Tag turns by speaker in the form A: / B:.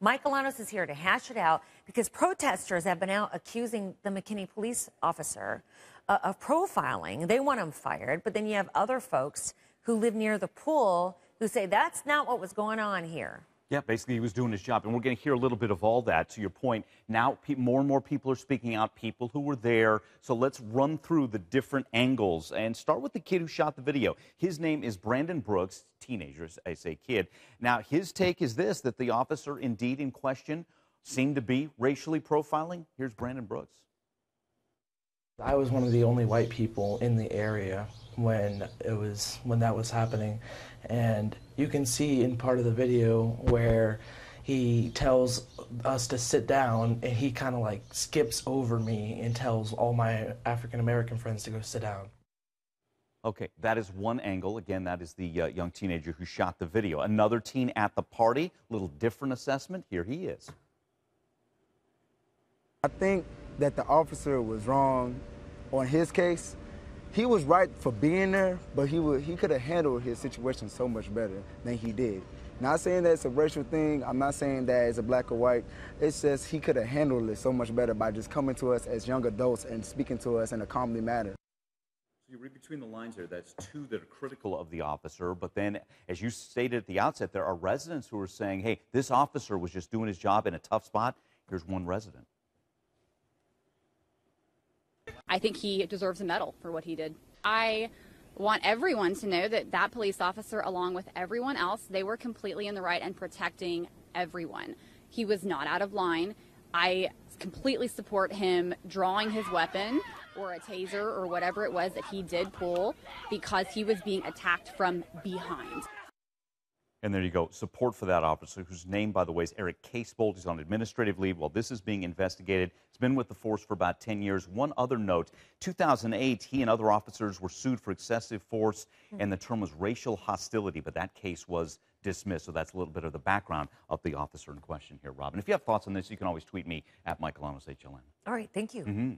A: Mike Alanos is here to hash it out because protesters have been out accusing the McKinney police officer of profiling. They want him fired, but then you have other folks who live near the pool who say that's not what was going on here.
B: Yeah, basically he was doing his job, and we're going to hear a little bit of all that. To your point, now more and more people are speaking out, people who were there. So let's run through the different angles and start with the kid who shot the video. His name is Brandon Brooks, teenager, I say kid. Now, his take is this, that the officer indeed in question seemed to be racially profiling. Here's Brandon Brooks.
C: I was one of the only white people in the area when that was happening, and you can see in part of the video where he tells us to sit down, and he kind of like skips over me and tells all my African American friends to go sit down.
B: Okay, that is one angle. Again, that is the young teenager who shot the video. Another teen at the party, a little different assessment. Here he is.
D: I think that the officer was wrong on his case. He was right for being there, but he could have handled his situation so much better than he did. Not saying that it's a racial thing. I'm not saying that it's a black or white. It's just he could have handled it so much better by just coming to us as young adults and speaking to us in a calmly manner.
B: You read between the lines there, that's two that are critical of the officer, but then, as you stated at the outset, there are residents who are saying, hey, this officer was just doing his job in a tough spot. Here's one resident.
E: I think he deserves a medal for what he did. I want everyone to know that that police officer, along with everyone else, they were completely in the right and protecting everyone. He was not out of line. I completely support him drawing his weapon or a taser or whatever it was that he did pull because he was being attacked from behind.
B: And there you go. Support for that officer, whose name, by the way, is Eric Casebold. He's on administrative leave while this is being investigated. He's been with the force for about 10 years. One other note, 2008, he and other officers were sued for excessive force, and the term was racial hostility, but that case was dismissed. So that's a little bit of the background of the officer in question here, Robin. If you have thoughts on this, you can always tweet me at Mike Alanos, HLN.
A: All right, thank you.